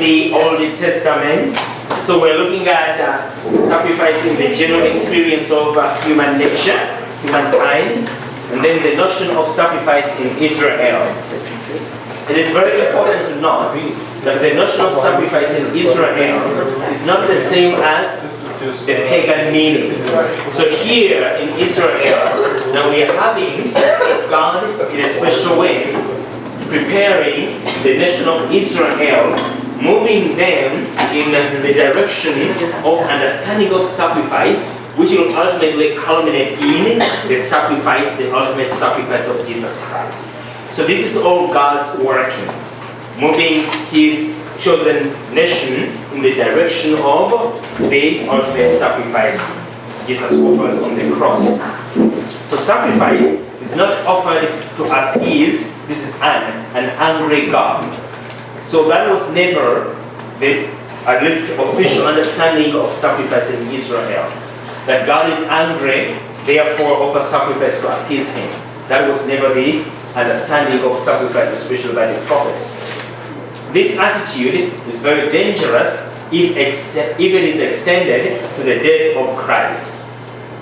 the Old Testament. So we're looking at sacrificing the general experience of human nature, humankind, and then the notion of sacrifice in Israel. It is very important to note that the notion of sacrifice in Israel is not the same as the pagan meaning. So here in Israel, now we are having God in a special way preparing the nation of Israel, moving them in the direction of understanding of sacrifice, which will ultimately culminate in the sacrifice, the ultimate sacrifice of Jesus Christ. So this is all God's working, moving His chosen nation in the direction of the ultimate sacrifice Jesus offers on the cross. So sacrifice is not offered to appease, this is an angry God. So that was never the, at least, official understanding of sacrifice in Israel. That God is angry, therefore offer sacrifice to appease Him. That was never the understanding of sacrifice, especially by the prophets. This attitude is very dangerous if it is extended to the death of Christ.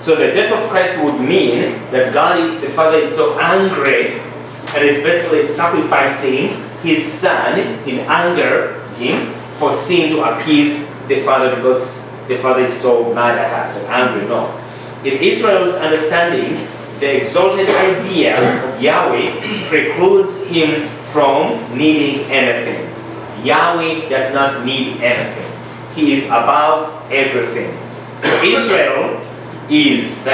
So the death of Christ would mean that God, the Father, is so angry and is basically sacrificing His Son in anger for sin to appease the Father, because the Father is so mad at us and angry. No. In Israel's understanding, the exalted idea of Yahweh precludes Him from needing anything. Yahweh does not need anything. He is above everything. Israel is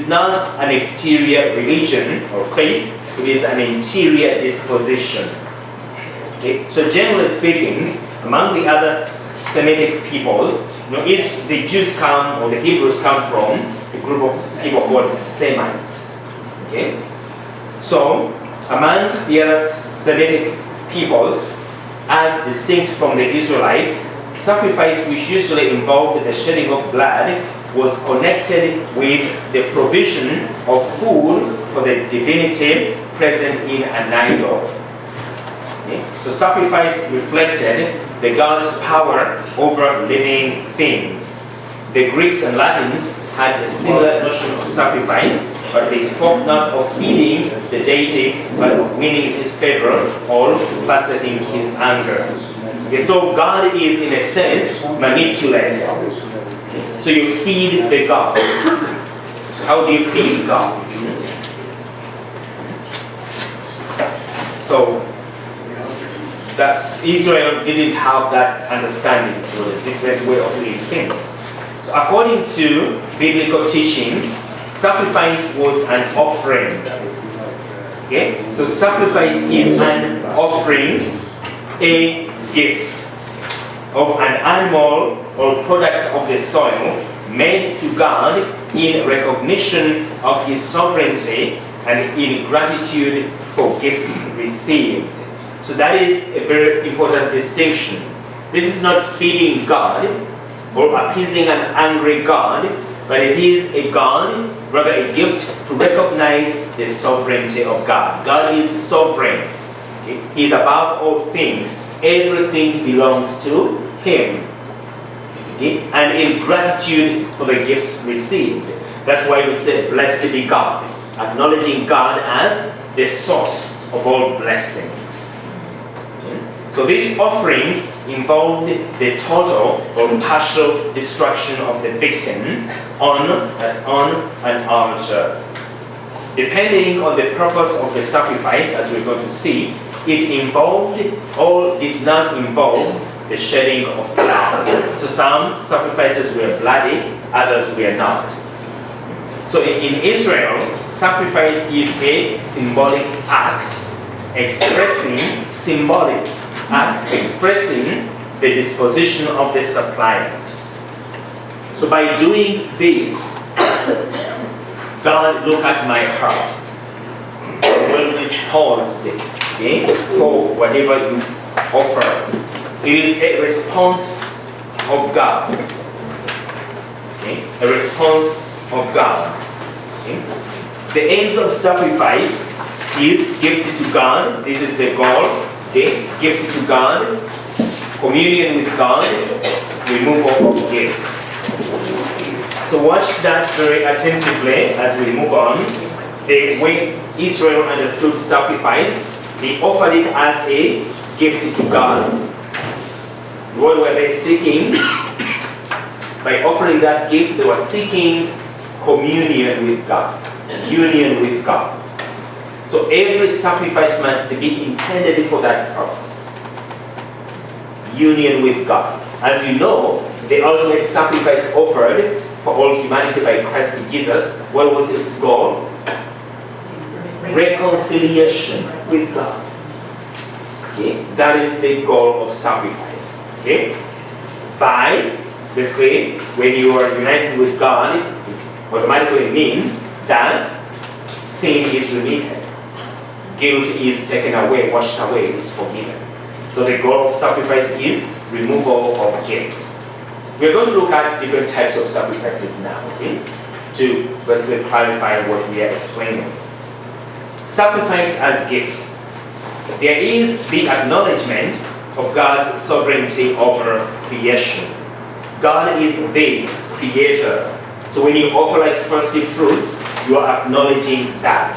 not an exterior religion or faith, it is an interior disposition. Okay? So generally speaking, among the other Semitic peoples, if the Jews come or the Hebrews come from a group of people called Semites. Okay? So among the other Semitic peoples, as distinct from the Israelites, sacrifice which usually involved the shedding of blood was connected with the provision of food for the divinity present in an idol. Okay? So sacrifice reflected the God's power over living things. The Greeks and Latins had a similar notion of sacrifice, but they spoke not of feeding the deity, but of winning His favor or placating His anger. Okay, so God is, in a sense, manipulated. So you feed the gods. How do you feed God? So that's Israel didn't have that understanding, so a different way of doing things. So according to biblical teaching, sacrifice was an offering. Okay? So sacrifice is an offering, a gift of an animal or product of the soil made to God in recognition of His sovereignty and in gratitude for gifts received. So that is a very important distinction. This is not feeding God or appeasing an angry God, but it is a God, rather a gift to recognize the sovereignty of God. God is sovereign. Okay? He is above all things. Everything belongs to Him. Okay? And in gratitude for the gifts received. That's why we say, blessed be God, acknowledging God as the source of all blessings. Okay? So this offering involved the total or partial destruction of the victim on an altar. Depending on the purpose of the sacrifice, as we're going to see, it involved or did not involve the shedding of blood. So some sacrifices were bloody, others were not. So in Israel, sacrifice is a symbolic act expressing the disposition of the suppliant. So by doing this, God, look at my heart. Well disposed, okay, for whatever you offer. It is a response of God. Okay? A response of God. Okay? The aims of sacrifice is gifted to God. This is the goal. Okay? Gifted to God Communion with God, removal of guilt. So watch that very attentively as we move on. The way Israel understood sacrifice, they offered it as a gift to God. What were they seeking? By offering that gift, they were seeking communion with God, union with God. So every sacrifice must be intended for that purpose. Union with God. As you know, the ultimate sacrifice offered for all humanity by Christ Jesus, what was its goal? Reconciliation with God. Okay? That is the goal of sacrifice. Okay? By this way, when you are united with God, it automatically means that sin is remitted. Guilt is taken away, washed away, is forgiven. So the goal of sacrifice is removal of guilt. We're going to look at different types of sacrifices now, okay? To basically clarify what we are explaining. Sacrifice as gift. There is the acknowledgement of God's sovereignty over creation. God is the creator. So when you offer like first fruits, you are acknowledging that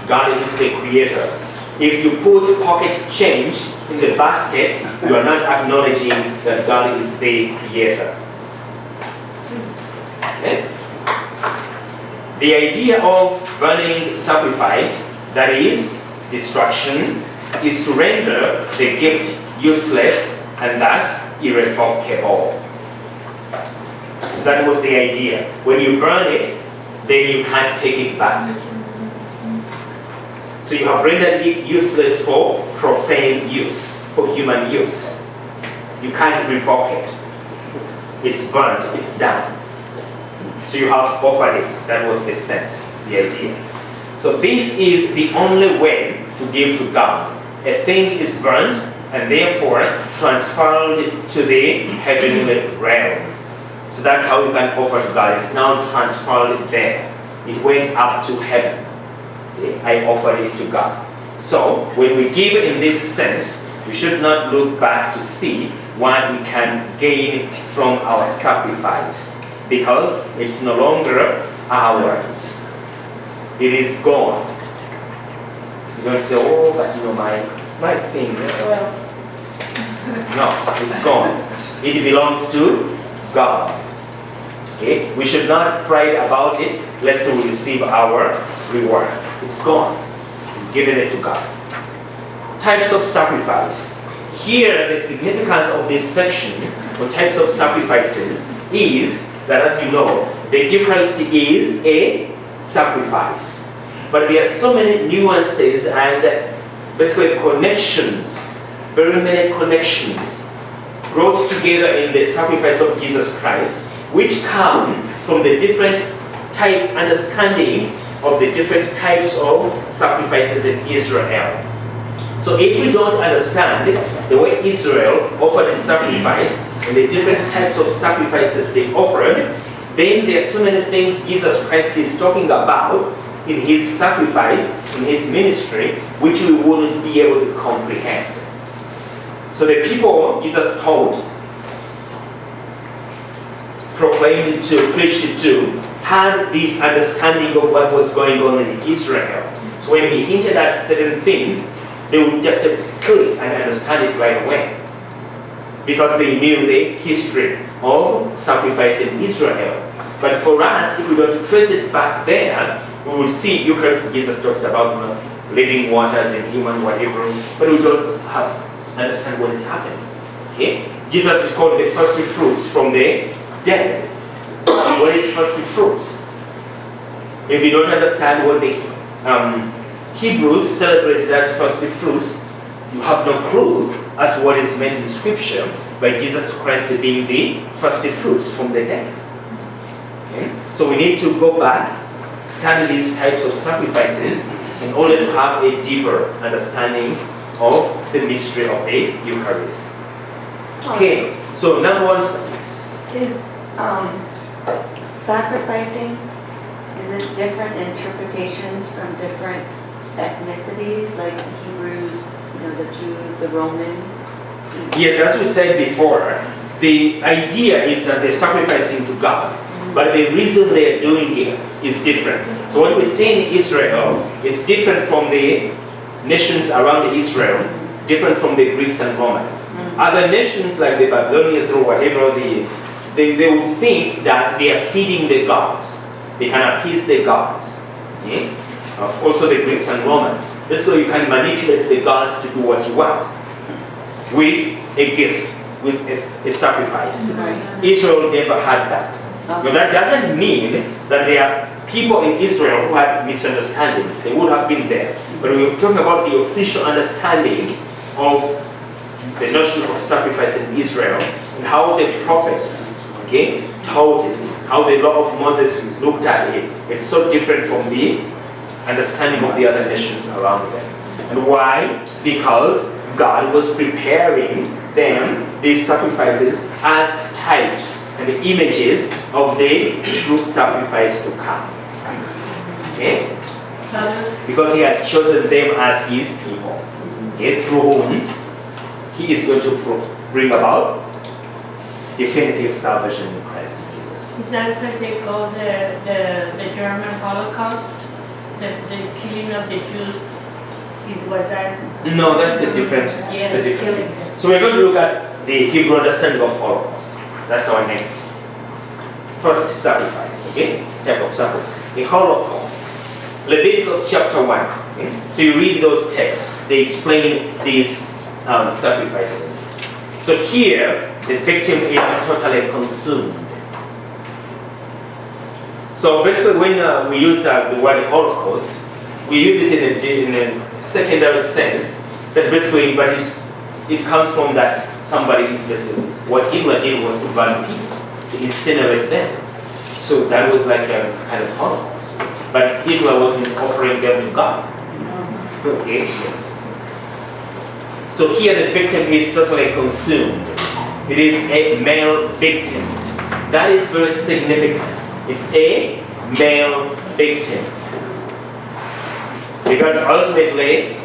God is the creator. If you put pocket change in the basket, you are not acknowledging that God is the creator. Okay? The idea of burning sacrifice, that is destruction, is to render the gift useless and thus irrevocable. That was the idea. When you burn it, then you can't take it back. So you have rendered it useless for profane use, for human use. You can't revoke it. It's burnt, it's done. So you have offered it. That was the sense, the idea. So this is the only way to give to God. A thing is burnt and therefore transferred to the heavenly realm. So that's how you can offer to God. It's now transferred there. It went up to heaven. I offered it to God. So when we give in this sense, we should not look back to see what we can gain from our sacrifice, because it's no longer ours. It is gone. You don't say, oh, but you know, my thing. Well, no, it's gone. It belongs to God. Okay? We should not pride about it, lest we receive our reward. It's gone. We've given it to God. Types of sacrifice. Here, the significance of this section, or types of sacrifices, is that, as you know, the Eucharist is a sacrifice. But there are so many nuances and basically connections, very many connections, brought together in the sacrifice of Jesus Christ, which come from the different type understanding of the different types of sacrifices in Israel. So if we don't understand the way Israel offered a sacrifice and the different types of sacrifices they offered, then there are so many things Jesus Christ is talking about in his sacrifice, in his ministry, which we wouldn't be able to comprehend. So the people Jesus taught, proclaimed to, preached to, had this understanding of what was going on in Israel. So when he hinted at certain things, they would just click and understand it right away, because they knew the history of sacrifice in Israel. But for us, if we don't trace it back there, we will see Eucharist. Jesus talks about living waters and human whatever, but we don't understand what is happening. Okay? Jesus is called the first fruits from the dead. What is first fruits? If you don't understand what the Hebrews celebrated as first fruits, you have no clue as what is meant in Scripture by Jesus Christ being the first fruits from the dead. Okay? So we need to go back, study these types of sacrifices in order to have a deeper understanding of the mystery of the Eucharist. Okay, so number one is sacrificing, is it different interpretations from different ethnicities, like the Hebrews, the Jews, the Romans? Yes, as we said before, the idea is that they're sacrificing to God, but the reason they're doing it is different. So what we see in Israel is different from the nations around Israel, different from the Greeks and Romans. Other nations like the Babylonians or whatever, they would think that they are feeding the gods. They can appease the gods. Okay? Also the Greeks and Romans. Basically, you can manipulate the gods to do what you want with a gift, with a sacrifice. Israel never had that. But that doesn't mean that there are people in Israel who had misunderstandings. They would have been there. But we're talking about the official understanding of the notion of sacrifice in Israel and how the prophets, okay, taught it, how the law of Moses looked at it. It's so different from the understanding of the other nations around them. And why? Because God was preparing them, these sacrifices, as types and images of the true sacrifice to come. Okay? Because he had chosen them as his people, okay, through whom he is going to bring about definitive salvation in Christ Jesus. Is that what they call the German Holocaust? The killing of the Jews? It was that? No, that's a different. Yes, a different. So we're going to look at the Hebrew understanding of Holocaust. That's our next. First, sacrifice, okay? Type of sacrifice. The Holocaust. Leviticus chapter 1. Okay? So you read those texts, they explain these sacrifices. So here, the victim is totally consumed. So basically, when we use the word Holocaust, we use it in a secondary sense. That basically, but it comes from that somebody is basically what Hitler did was to burn people, to incinerate them. So that was like a kind of Holocaust. But Hitler wasn't offering them to God. Okay, yes. So here the victim is totally consumed. It is a male victim. That is very significant. It's a male victim. Because ultimately,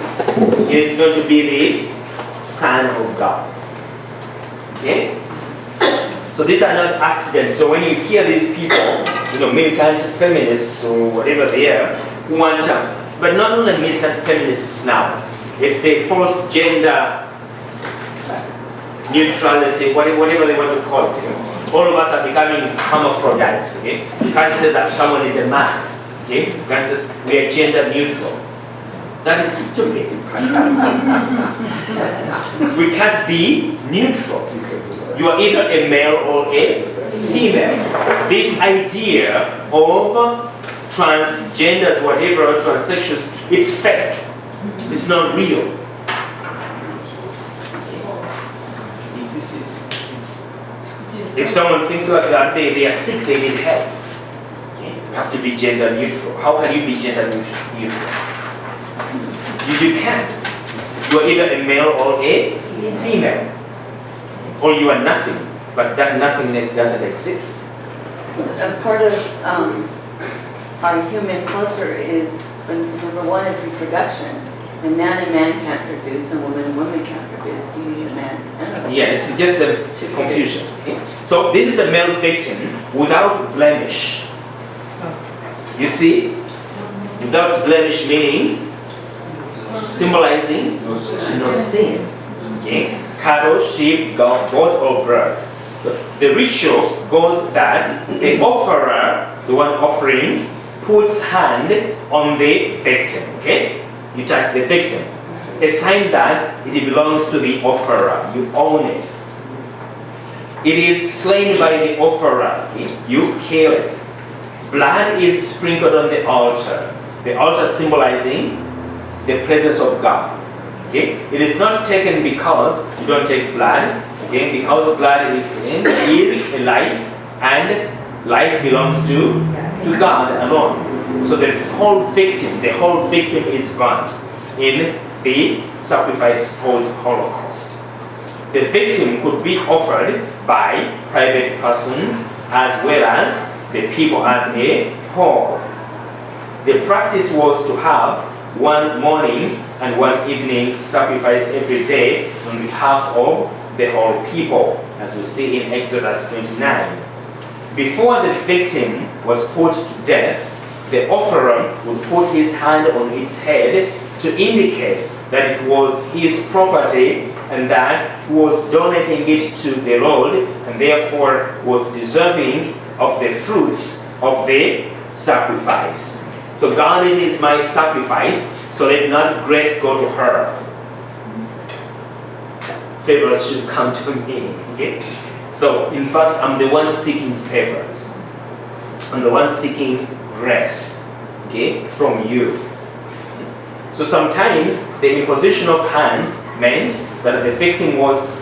he is going to be the Son of God. Okay? So these are not accidents. So when you hear these people, militant feminists or whatever they are, who want but not only militant feminists now, it's the false gender neutrality, whatever they want to call it. All of us are becoming hermaphrodites. Okay? You can't say that someone is a man. Okay? You can't say we are gender neutral. That is stupid. We can't be neutral. You are either a male or a female. This idea of transgenders, whatever, or transsexuals, it's fake. It's not real. If someone thinks like that, they are sick, they need help. You have to be gender neutral. How can you be gender neutral? You can't. You are either a male or a female. Or you are nothing. But that nothingness doesn't exist. A part of our human culture is, number one is reproduction. A man and man can't produce, and woman and woman can't produce. You need a man and a woman. Yeah, it's just a confusion. Okay? So this is a male victim without blemish. You see? Without blemish meaning symbolizing no sin. Okay? Cattle, sheep, goat, or bird. The ritual goes that the offerer, the one offering, puts hand on the victim. Okay? You touch the victim. A sign that it belongs to the offerer. You own it. It is slain by the offerer. Okay? You kill it. Blood is sprinkled on the altar. The altar symbolizing the presence of God. Okay? It is not taken because you don't take blood. Okay? Because blood is a life, and life belongs to God alone. So the whole victim is burnt in the sacrifice called Holocaust. The victim could be offered by private persons as well as the people as a whole. The practice was to have one morning and one evening sacrifice every day on behalf of the whole people, as we see in Exodus 29. Before the victim was put to death, the offerer would put his hand on its head to indicate that it was his property and that he was donating it to the Lord and therefore was deserving of the fruits of the sacrifice. So God, it is my sacrifice, so let not grace go to her. Favors should come to me. Okay? So in fact, I'm the one seeking favors. I'm the one seeking grace, okay, from you. So sometimes the imposition of hands meant that the victim was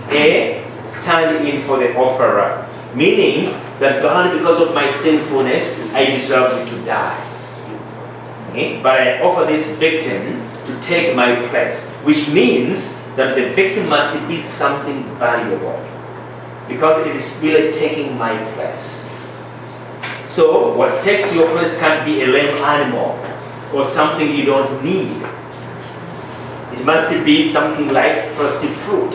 a stand-in for the offerer, meaning that God, because of my sinfulness, I deserved to die. Okay? But I offer this victim to take my place, which means that the victim must be something valuable, because it is really taking my place. So what takes your place can't be a lame animal or something you don't need. It must be something like first fruit,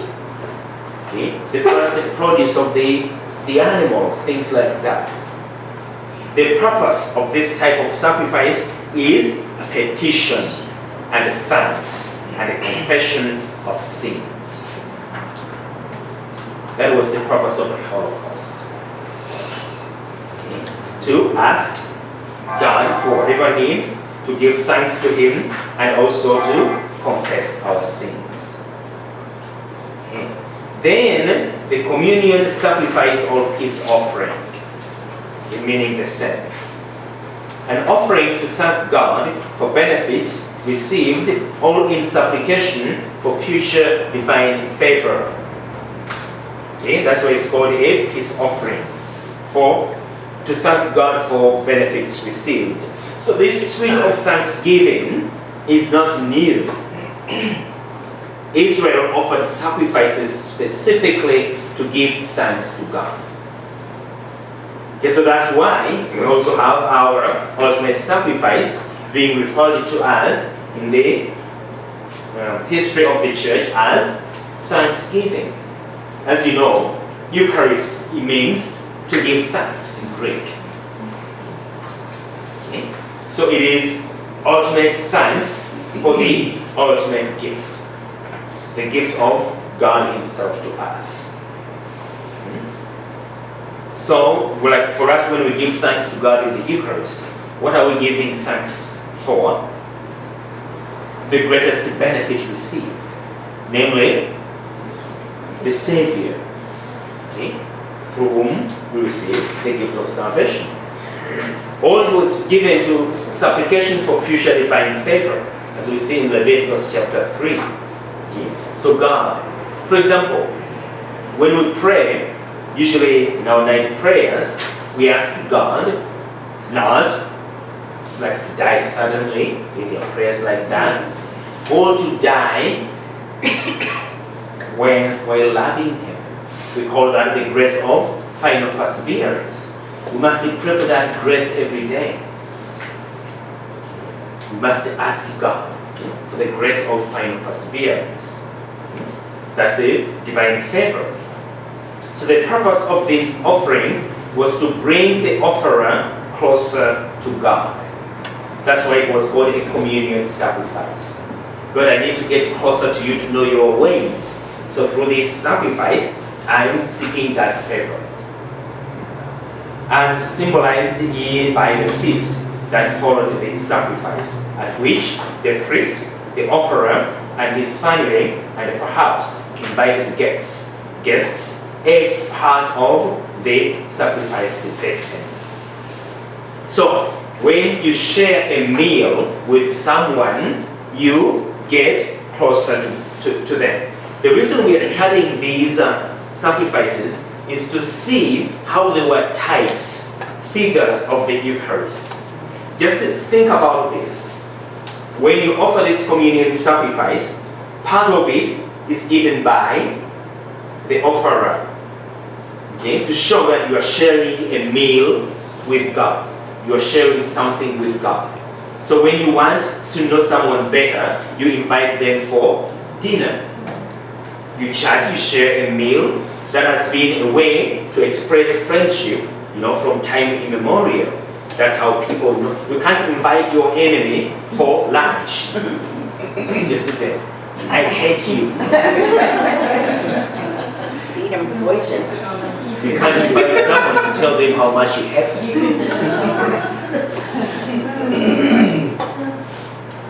okay? The first produce of the animal, things like that. The purpose of this type of sacrifice is petition and thanks and a confession of sins. That was the purpose of the Holocaust. Okay. To ask God for whatever needs, to give thanks to Him, and also to confess our sins. Okay. Then the communion sacrifice or peace offering, meaning the same. An offering to thank God for benefits received, all in supplication for future divine favor. Okay, that's why it's called a peace offering, to thank God for benefits received. So this spirit of thanksgiving is not new. Israel offered sacrifices specifically to give thanks to God. Okay, so that's why we also have our ultimate sacrifice being referred to as, in the history of the church, as thanksgiving. As you know, Eucharist, it means to give thanks in Greek. Okay? So it is ultimate thanks for the ultimate gift. The gift of God Himself to us. So, like for us, when we give thanks to God in the Eucharist, what are we giving thanks for? The greatest benefit received, namely the Savior, okay, through whom we receive the gift of salvation. All it was given to supplication for future divine favor, as we see in Leviticus chapter 3. Okay. So God, for example, when we pray, usually in our night prayers, we ask God not like to die suddenly, in your prayers like that, or to die while loving Him. We call that the grace of final perseverance. We must pray for that grace every day. We must ask God for the grace of final perseverance. That's a divine favor. So the purpose of this offering was to bring the offerer closer to God. That's why it was called a communion sacrifice. God, I need to get closer to you to know your ways. So through this sacrifice, I'm seeking that favor. As symbolized here by the feast that followed the sacrifice, at which the priest, the offerer, and his family, and perhaps invited guests ate part of the sacrificed victim. So, when you share a meal with someone, you get closer to them. The reason we are studying these sacrifices is to see how they were types, figures of the Eucharist. Just think about this. When you offer this communion sacrifice, part of it is eaten by the offerer, okay, to show that you are sharing a meal with God. You are sharing something with God. So when you want to know someone better, you invite them for dinner. you chat, you share a meal. That has been a way to express friendship, from time immemorial. That's how people know. You can't invite your enemy for lunch. Just sit there. I hate you. Feed him poison. You can't invite someone to tell them how much you hate them.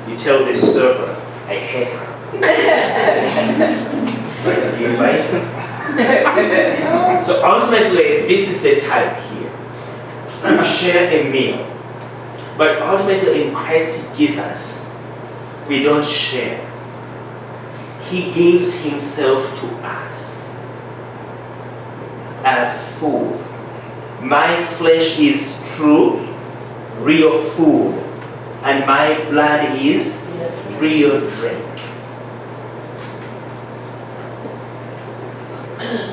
You tell the server, I hate her. Right? You invite her. So ultimately, this is the type here. You share a meal. But ultimately in Christ Jesus, we don't share. He gives himself to us as food. My flesh is true, real food, and my blood is real drink.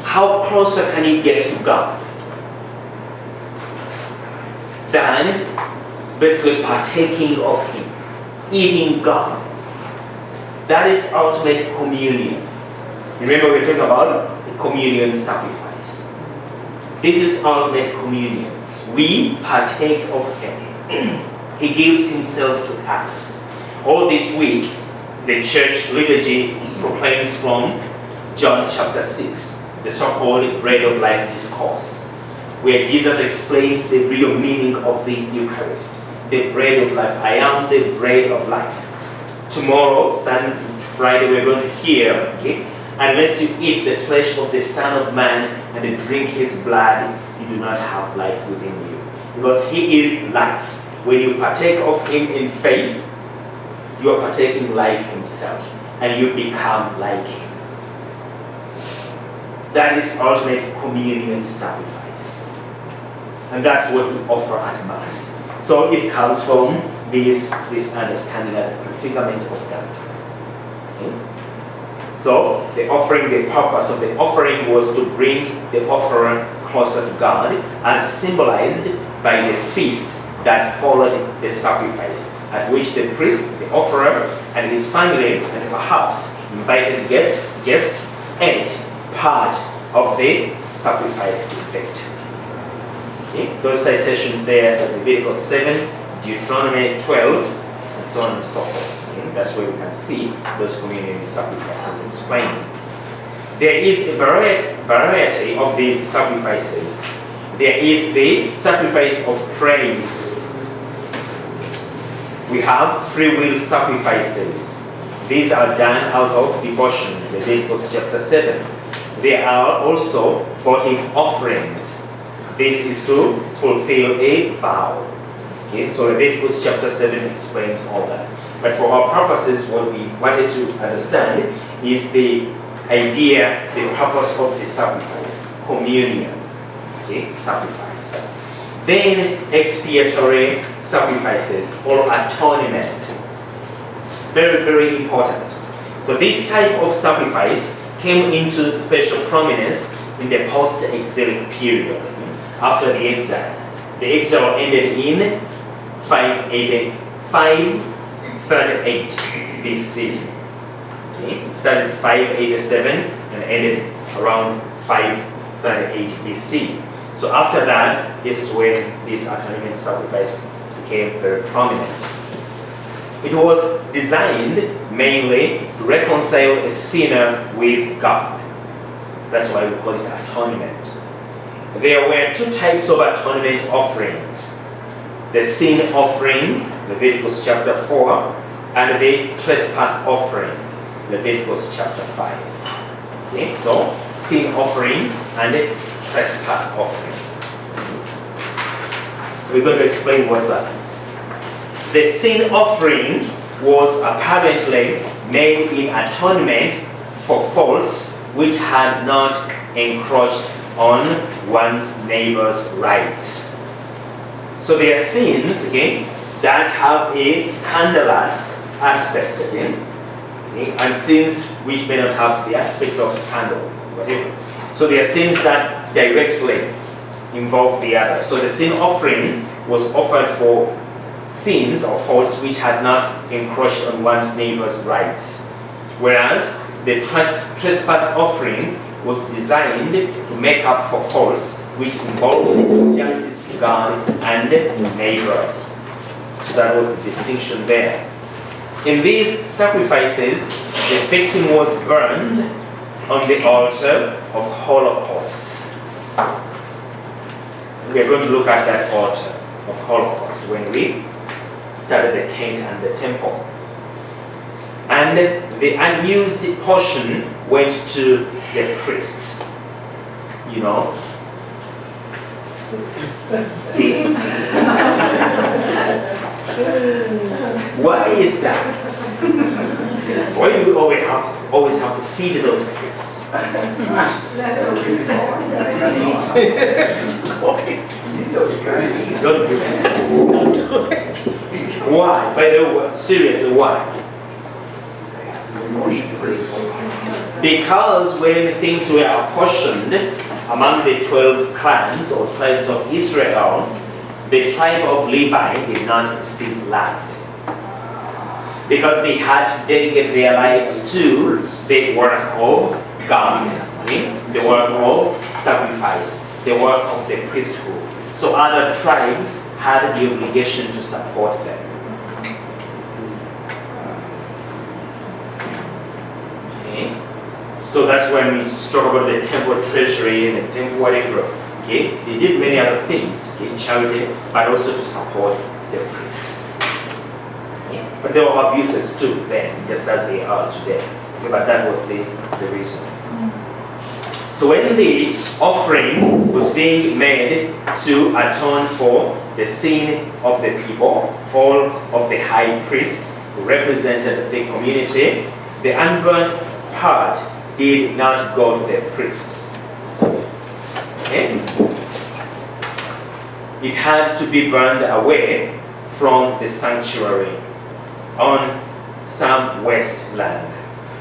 How closer can you get to God than basically partaking of Him, eating God? That is ultimate communion. Remember, we're talking about the communion sacrifice. This is ultimate communion. We partake of Him. He gives Himself to us. All this week, the church liturgy proclaims from John chapter 6, the so-called bread of life discourse, where Jesus explains the real meaning of the Eucharist, the bread of life. I am the bread of life. Tomorrow, Friday, we're going to hear, unless you eat the flesh of the Son of Man and drink His blood, you do not have life within you. Because He is life. When you partake of Him in faith, you are partaking life Himself, and you become like Him. That is ultimate communion sacrifice. And that's what we offer at Mass. So it comes from this understanding as a prefigurement of that. Okay? So the purpose of the offering was to bring the offerer closer to God, as symbolized by the feast that followed the sacrifice, at which the priest, the offerer, and his family, and perhaps invited guests ate part of the sacrifice effect. Okay? Those citations there, Leviticus 7, Deuteronomy 12, and so on and so forth. Okay? That's where we can see those communion sacrifices explained. There is a variety of these sacrifices. There is the sacrifice of praise. We have free will sacrifices. These are done out of devotion, Leviticus chapter 7. There are also votive offerings. This is to fulfill a vow. Okay, so Leviticus chapter 7 explains all that. But for our purposes, what we wanted to understand is the idea, the purpose of the sacrifice, communion. Okay, sacrifice. Then expiatory sacrifices or atonement. Very, very important. So this type of sacrifice came into special prominence in the post-exilic period, after the exile. The exile ended in 538 BC. Okay? It started 587 and ended around 538 BC. So after that, this is when this atonement sacrifice became very prominent. It was designed mainly to reconcile a sinner with God. That's why we call it atonement. There were two types of atonement offerings. The sin offering, Leviticus chapter 4, and the trespass offering, Leviticus chapter 5. Okay, so sin offering and trespass offering. We're going to explain what that is. The sin offering was apparently made in atonement for faults which had not encroached on one's neighbor's rights. So there are sins, that have a scandalous aspect, and sins which may not have the aspect of scandal, whatever. So there are sins that directly involve the other. So the sin offering was offered for sins or faults which had not encroached on one's neighbor's rights. Whereas the trespass offering was designed to make up for faults which involved justice to God and neighbor. So that was the distinction there. In these sacrifices, the victim was burned on the altar of holocausts. We are going to look at that altar of Holocaust when we started the tent and the temple. And the unused portion went to the priests. You know? See? Why is that? Why do we always have to feed those priests? Don't do that. Why? By the way, seriously, why? Because when things were apportioned among the 12 clans or tribes of Israel, the tribe of Levi did not receive land. Because they had to dedicate their lives to the work of God, the work of sacrifice, the work of the priesthood. So other tribes had the obligation to support them. Okay? So that's when we talk about the temple treasury and the temple whatever. Okay? They did many other things in charity, but also to support the priests. But there were abuses too then, just as they are today. Okay, but that was the reason. So when the offering was being made to atone for the sin of the people, all of the high priest who represented the community, the unburnt part did not go to the priests. Okay? It had to be burned away from the sanctuary on some wasteland.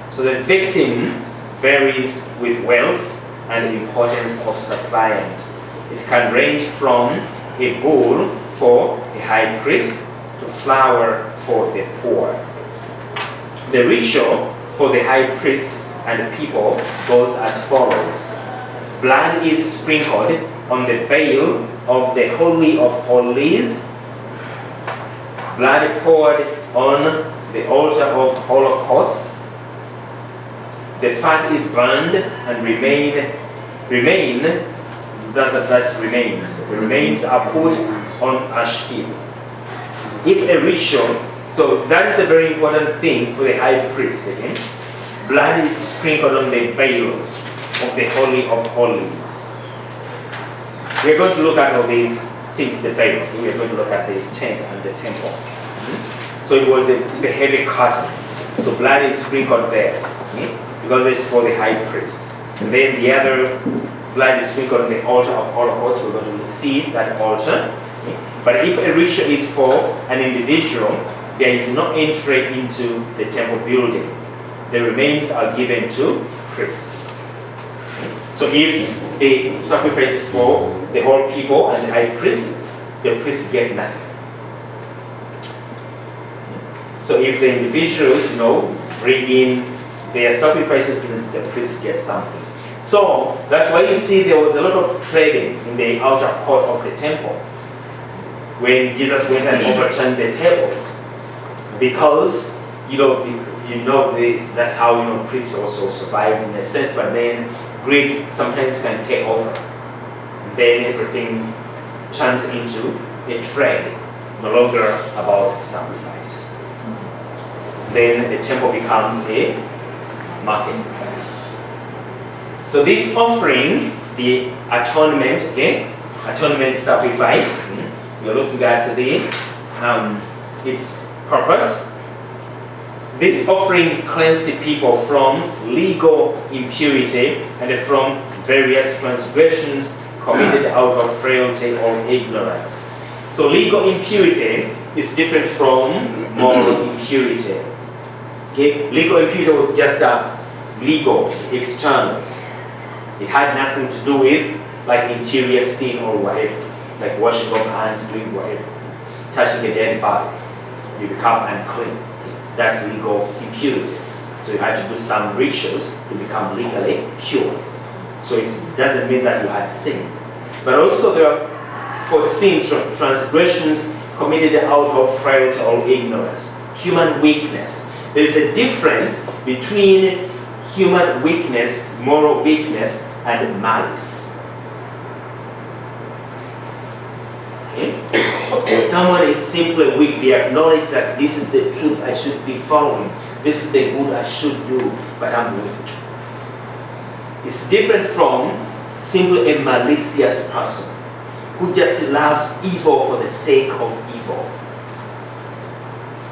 So the victim varies with wealth and importance of suppliant. It can range from a bull for the high priest to flour for the poor. The ritual for the high priest and the people goes as follows. Blood is sprinkled on the veil of the Holy of Holies, blood poured on the altar of Holocaust. The fat is burned and remains. The remains are put on ash heap. If a ritual, so that is a very important thing for the high priest. Okay? Blood is sprinkled on the veil of the Holy of Holies. We are going to look at all these things, the veil. Okay? We are going to look at the tent and the temple. So it was a heavy cotton. So blood is sprinkled there, okay? Because it's for the high priest. And then the other blood is sprinkled on the altar of Holocaust. We're going to see that altar. Okay? But if a ritual is for an individual, there is no entry into the temple building. The remains are given to priests. Okay? So if the sacrifice is for the whole people and the high priest, the priest get nothing. So if the individuals, bring in their sacrifices, then the priest gets something. So that's why you see there was a lot of trading in the outer court of the temple when Jesus went and overturned the tables, because that's how priests also survive in a sense. But then greed sometimes can take over. Then everything turns into a trade, no longer about sacrifice. Then the temple becomes a marketplace. So this offering, the atonement, atonement sacrifice, you're looking at its purpose. This offering cleansed the people from legal impurity and from various transgressions committed out of frailty or ignorance. So legal impurity is different from moral impurity. Okay? Legal impurity was just legal externals. It had nothing to do with like interior sin or whatever, like washing of hands, doing whatever, touching a dead body. You become unclean. That's legal impurity. So you had to do some rituals to become legally pure. So it doesn't mean that you had sinned. But also there are for sin, transgressions committed out of frailty or ignorance, human weakness. There is a difference between human weakness, moral weakness, and malice. Okay? When someone is simply weak, they acknowledge that this is the truth I should be following, this is the good I should do, but I'm weak. It's different from simply a malicious person who just love evil for the sake of evil.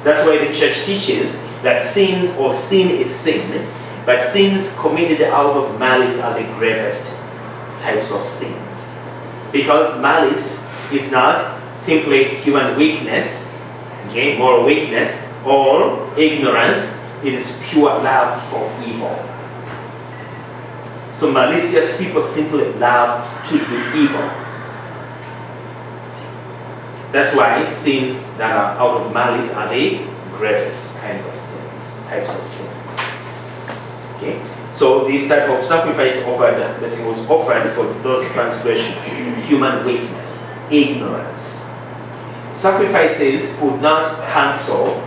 That's why the church teaches that sin is sin, but sins committed out of malice are the gravest types of sins. Because malice is not simply human weakness, okay, moral weakness, or ignorance. It is pure love for evil. So malicious people simply love to do evil. That's why sins that are out of malice are the gravest kinds of sins, types of sins. Okay? So this type of sacrifice was offered for those transgressions, human weakness, ignorance. Sacrifices could not cancel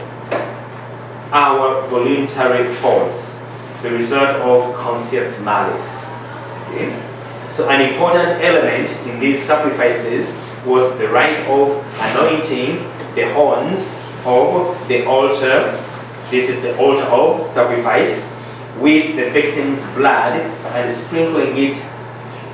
our voluntary faults, the result of conscious malice. Okay? So an important element in these sacrifices was the rite of anointing the horns of the altar. This is the altar of sacrifice, with the victim's blood and sprinkling it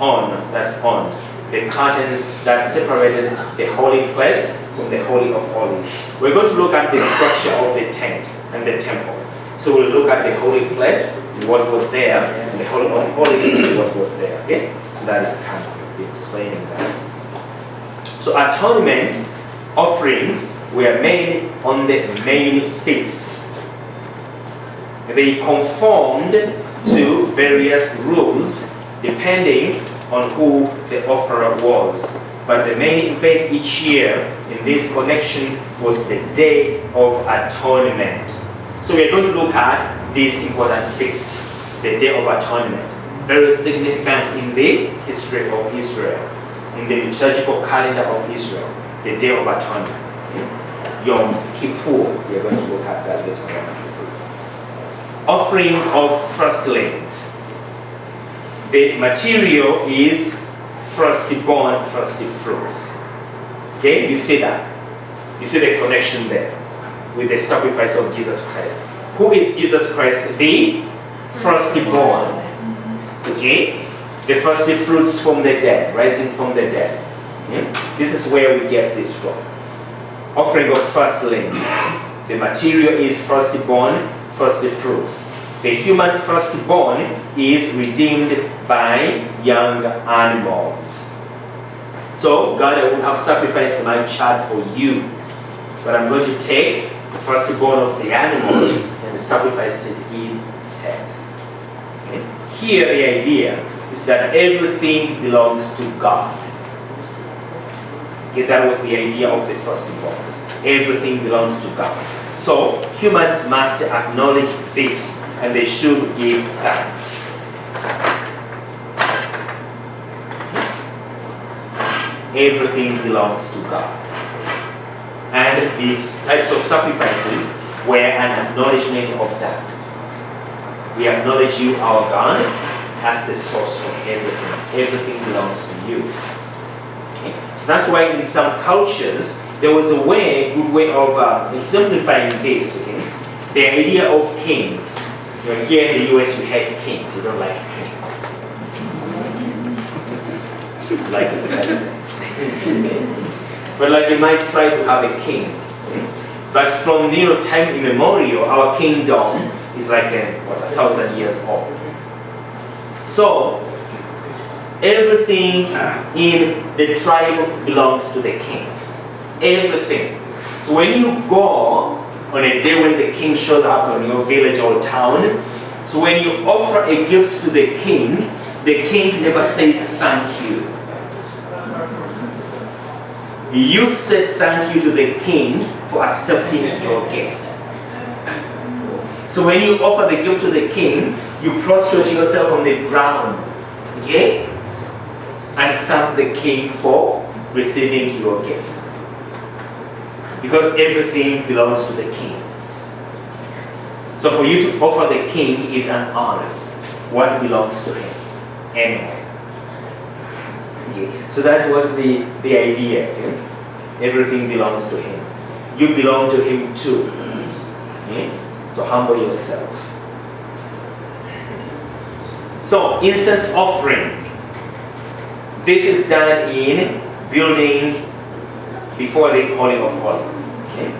on the curtain that separated the holy place from the Holy of Holies. We're going to look at the structure of the tent and the temple. So we'll look at the holy place, what was there, and the Holy of Holies, what was there. Okay? So that is kind of explaining that. So atonement offerings were made on the main feasts. They conformed to various rules depending on who the offerer was. But the main event each year in this connection was the Day of Atonement. So we are going to look at these important feasts, the Day of Atonement. Very significant in the history of Israel, in the liturgical calendar of Israel, the Day of Atonement. Yom Kippur, we are going to look at that later on. Offering of firstlings. The material is firstborn, first fruits. Okay, you see that? You see the connection there with the sacrifice of Jesus Christ. Who is Jesus Christ? The firstborn. Okay, the first fruits from the dead, rising from the dead. Okay? This is where we get this from. Offering of firstlings. The material is firstborn, first fruits. The human firstborn is redeemed by young animals. So God, I would have sacrificed my child for you, but I'm going to take the firstborn of the animals and sacrifice it instead. Okay? Here the idea is that everything belongs to God. Okay, that was the idea of the firstborn. Everything belongs to God. So humans must acknowledge this, and they should give thanks. Everything belongs to God. And these types of sacrifices were an acknowledgement of that. We acknowledge you, our God, as the source of everything. Everything belongs to you. Okay? So that's why in some cultures, there was a good way of exemplifying this. Okay? The idea of kings. You know, here in the US, we hate kings. We don't like kings. Like the presidents. But like you might try to have a king. But from time immemorial, our kingdom is like 1,000 years old. So everything in the tribe belongs to the king. Everything. So when you go on a day when the king showed up on your village or town, so when you offer a gift to the king never says thank you. You say thank you to the king for accepting your gift. So when you offer the gift to the king, you prostrate yourself on the ground, okay? And thank the king for receiving your gift. Because everything belongs to the king. So for you to offer the king is an honor. What belongs to him? Anyway. Okay. So that was the idea. Okay? Everything belongs to him. You belong to him too. Okay? So humble yourself. So incense offering. This is done in building before the Holy of Holies. Okay?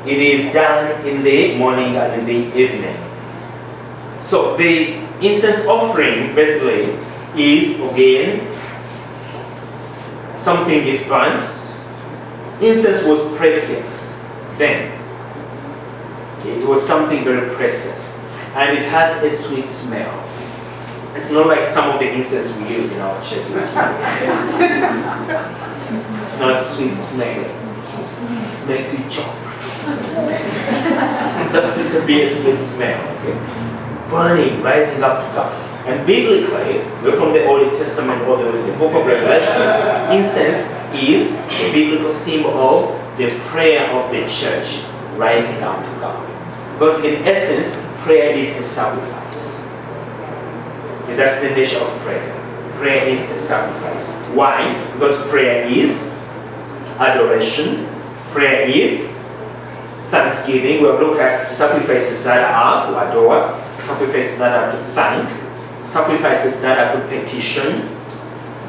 It is done in the morning and in the evening. So the incense offering basically is again something is burnt. Incense was precious then. Okay? It was something very precious. And it has a sweet smell. It's not like some of the incense we use in our churches. It's not a sweet smell. It makes you jump. It's supposed to be a sweet smell. Okay? Burning, rising up to God. And biblically, from the Old Testament or the book of Revelation, incense is a biblical symbol of the prayer of the church rising up to God. Because in essence, prayer is a sacrifice. Okay, that's the nature of prayer. Prayer is a sacrifice. Why? Because prayer is adoration. Prayer is thanksgiving. We have looked at sacrifices that are to adore, sacrifices that are to thank, sacrifices that are to petition.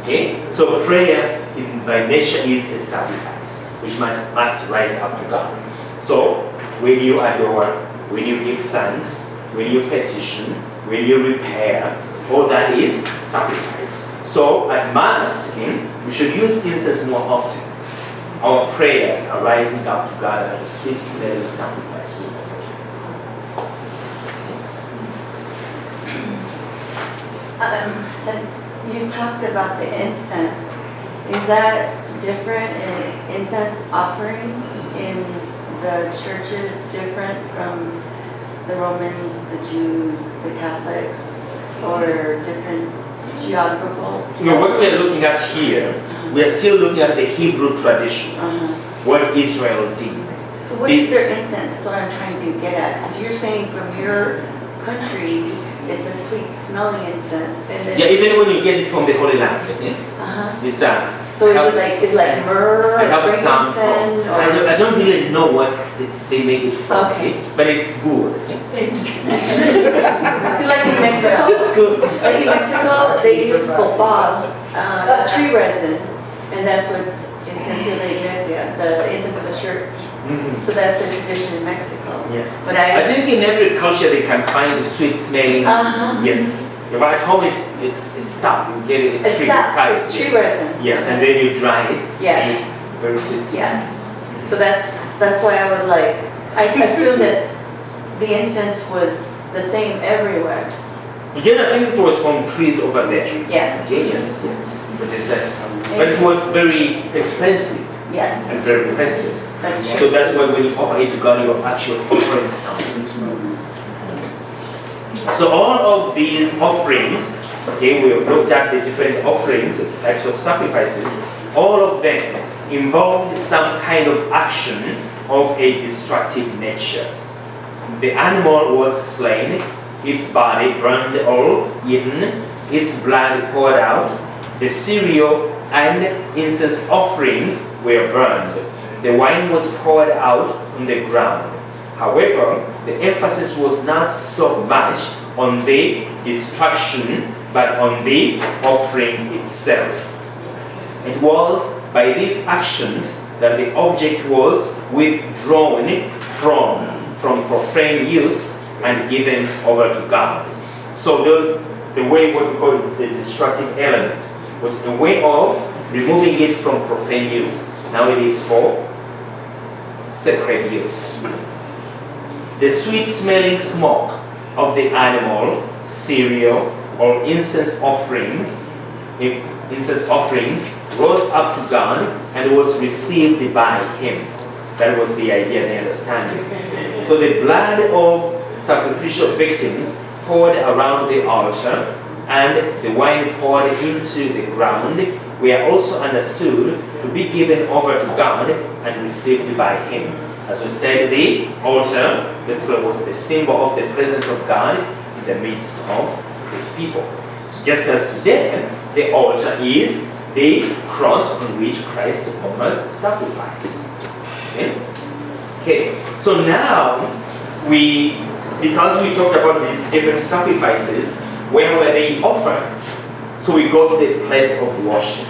Okay? So prayer by nature is a sacrifice, which must rise up to God. So when you adore, when you give thanks, when you petition, when you repair, all that is sacrifice. So at Mass, we should use incense more often. Our prayers are rising up to God as a sweet smelling sacrifice we offer to Him. You talked about the incense. Is that different in incense offerings in the churches, different from the Romans, the Jews, the Catholics, or different geographical? What we are looking at here, we are still looking at the Hebrew tradition, what Israel did. So what is their incense? That's what I'm trying to get at. Because you're saying from your country, it's a sweet smelling incense. And then Even when you get it from the Holy Land, it's so it's like myrrh, I have some. frankincense, I don't really know what they make it from, Okay. but it's good. Like in Mexico, It's good. like in Mexico, they use copal, tree resin, and that's what's incense de la iglesia, the incense of the church. So that's a tradition in Mexico. Yes. But I think in every culture they can find the sweet smelling. Yes. Yeah, but at home it's sap. You get it. It's sap. It's tree resin. Yes, and then you dry it. Yes. And it's very sweet. Yes. So that's why I was like, I assumed that the incense was the same everywhere. Again, I think it was from trees over there. Yes. Okay, yes. But they said, but it was very expensive. Yes. And very precious. That's So true. that's why when you offer it to God, you're actually offering something. So all of these offerings, okay, we have looked at the different offerings, the types of sacrifices, all of them involved some kind of action of a destructive nature. The animal was slain, its body burned or eaten, its blood poured out, the cereal and incense offerings were burned. The wine was poured out on the ground. However, the emphasis was not so much on the destruction, but on the offering itself. It was by these actions that the object was withdrawn from profane use and given over to God. So there's the way what we call the destructive element was a way of removing it from profane use. Now it is for sacred use. The sweet smelling smoke of the animal, cereal, or incense offerings rose up to God and was received by him. That was the idea, the understanding. So the blood of sacrificial victims poured around the altar and the wine poured into the ground were also understood to be given over to God and received by Him. As we said, the altar basically was the symbol of the presence of God in the midst of His people. So just as today, the altar is the cross on which Christ offers sacrifice. Okay. So now because we talked about the different sacrifices, where were they offered? So we go to the place of worship.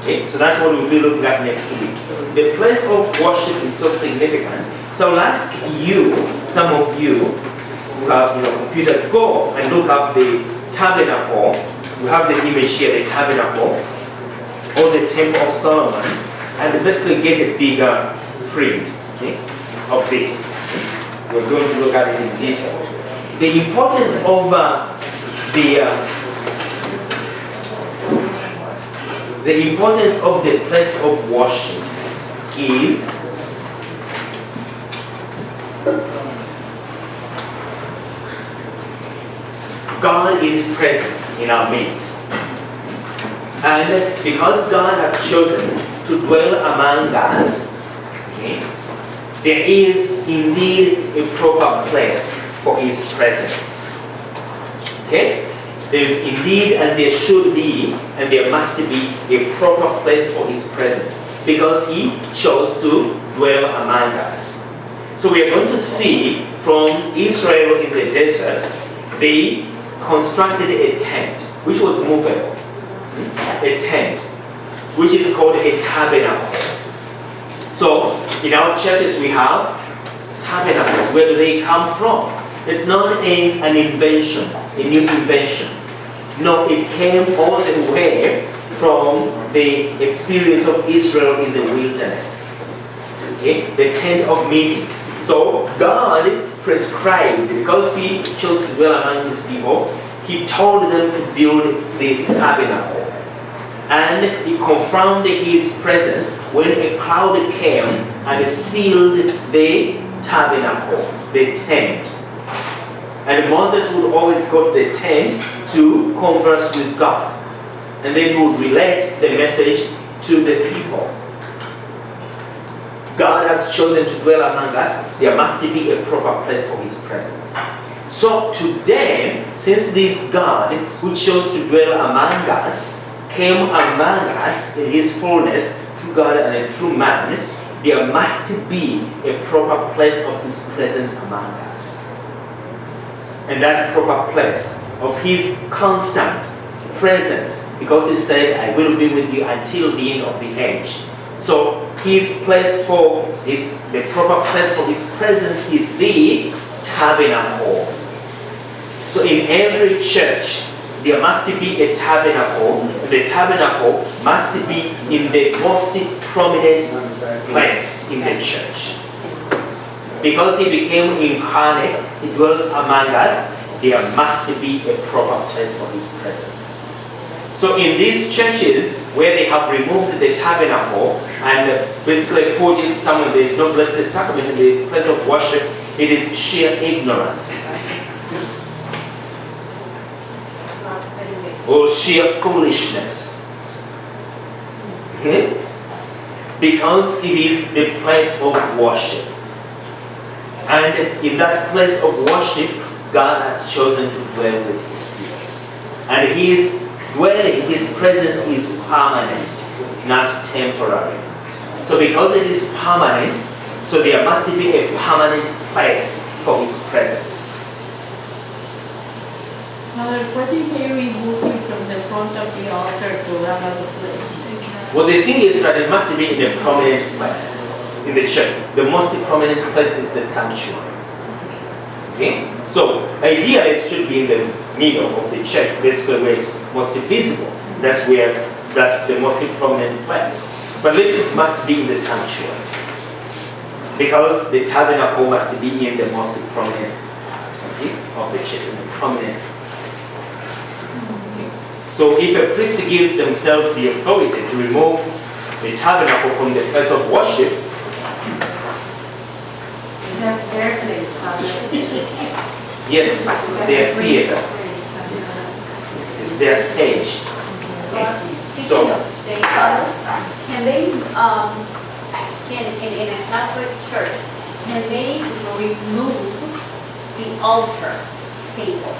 Okay, so that's what we'll be looking at next week. The place of worship is so significant. So I'll ask you, some of you who have computers, go and look up the tabernacle. We have the image here, the tabernacle, or the Temple of Solomon, and basically get a bigger print, okay, of this. We're going to look at it in detail. The importance of the importance of the place of worship is God is present in our midst. And because God has chosen to dwell among us, okay, there is indeed a proper place for His presence. Okay? There is indeed, and there should be, and there must be a proper place for His presence, because He chose to dwell among us. So we are going to see from Israel in the desert, they constructed a tent, which was movable. A tent, which is called a tabernacle. So in our churches we have tabernacles. Where do they come from? It's not an invention, a new invention. No, it came all the way from the experience of Israel in the wilderness. Okay? The tent of meeting. So God prescribed, because He chose to dwell among His people, He told them to build this tabernacle. And He confirmed His presence when a cloud came and filled the tabernacle, the tent. And Moses would always go to the tent to converse with God. And then he would relate the message to the people. God has chosen to dwell among us. There must be a proper place for His presence. So today, since this God who chose to dwell among us came among us in His fullness, true God and a true man, there must be a proper place of His presence among us. And that proper place of His constant presence, because He said, I will be with you until the end of the age. So the proper place for His presence is the tabernacle. So in every church, there must be a tabernacle. The tabernacle must be in the most prominent place in the church. Because He became incarnate, He dwells among us, there must be a proper place for His presence. So in these churches where they have removed the tabernacle and basically put it somewhere there is no blessed sacrament in the place of worship, it is sheer ignorance or sheer foolishness. Okay? Because it is the place of worship. And in that place of worship, God has chosen to dwell with His people. And His dwelling, His presence is permanent, not temporary. So because it is permanent, so there must be a permanent place for His presence. Father, what if they remove it from the front of the altar to another place? Well, the thing is that it must be in a prominent place in the church. The most prominent place is the sanctuary. Okay? So, ideally it should be in the middle of the church, basically where it's most visible. That's the most prominent place. But this must be in the sanctuary. Because the tabernacle must be in the most prominent of the church, in the prominent place. Okay? So if a priest gives themselves the authority to remove the tabernacle from the place of worship, That's their place, Father. Yes, it's their theater. It's their stage. Speaking of state, can they, in a Catholic church, can they remove the altar table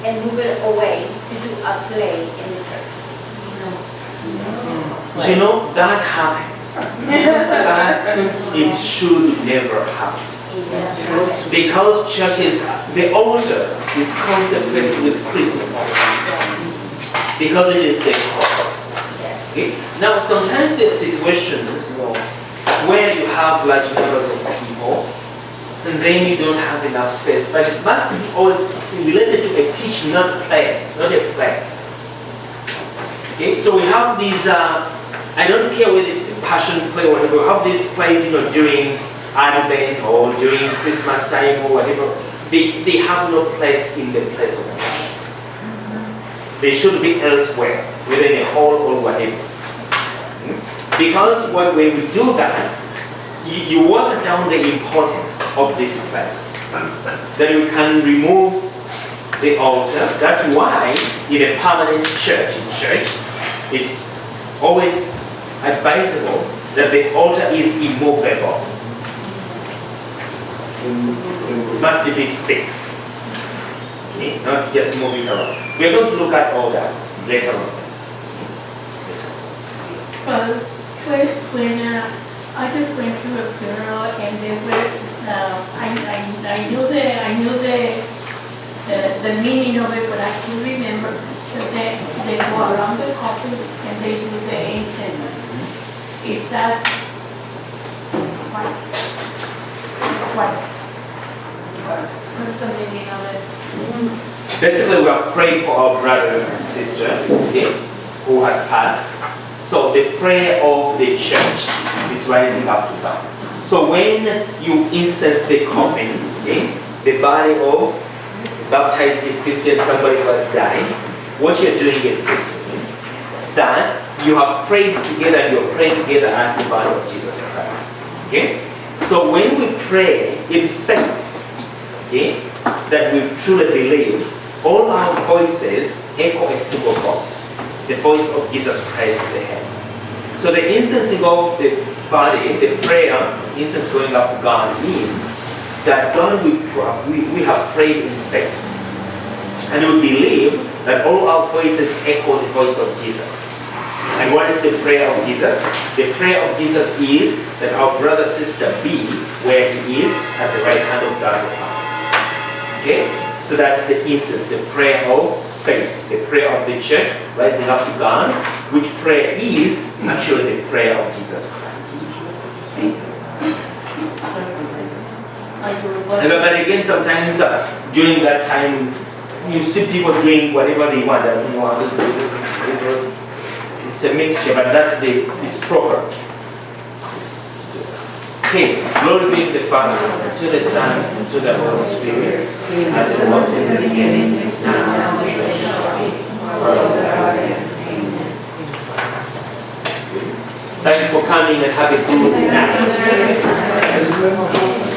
and move it away to do a play in the church? You know, that happens. But it should never happen. Because churches, the altar is consecrated with Christian because it is the cross. Okay? Now, sometimes there's situations, where you have large numbers of people, and then you don't have enough space. But it must be always related to a teaching, not a play. Okay? So we have these. I don't care whether it's a passion play or whatever. We have these plays, during Advent or during Christmas time or whatever. They have no place in the place of worship. They should be elsewhere, within a hall or whatever. Because when we do that, you water down the importance of this place. Then you can remove the altar. That's why in a permanent church, it's always advisable that the altar is immovable. It must be fixed. Okay? Not just moving around. We are going to look at all that later on. When I just went to a funeral and they were, I knew the meaning of it, but I can't remember. So they go around the coffin and they do the incense. Is that what's the meaning of it? Basically, we have prayed for our brother and sister, okay, who has passed. So the prayer of the church is rising up to God. So when you incense the coffin, okay, the body of baptized Christian, somebody who has died, what you're doing is this, that you have prayed together and you're praying together as the body of Jesus Christ. Okay? So when we pray in faith, okay, that we truly believe, all our voices echo a single voice, the voice of Jesus Christ in the head. So the instancing of the body, the prayer, incense going up to God, means that God, we have prayed in faith. And we believe that all our voices echo the voice of Jesus. And what is the prayer of Jesus? The prayer of Jesus is that our brother, sister be where he is at the right hand of God the Father. Okay? So that's the instance, the prayer of faith, the prayer of the church rising up to God, which prayer is actually the prayer of Jesus Christ. But again, sometimes during that time, you see people doing whatever they want. It's a mixture, but it's proper. Okay, glory be to the Father, and to the Son, and to the Holy Spirit, as it was in the beginning, is now, and ever shall be, world without end. Amen. Thanks for coming and have a good night.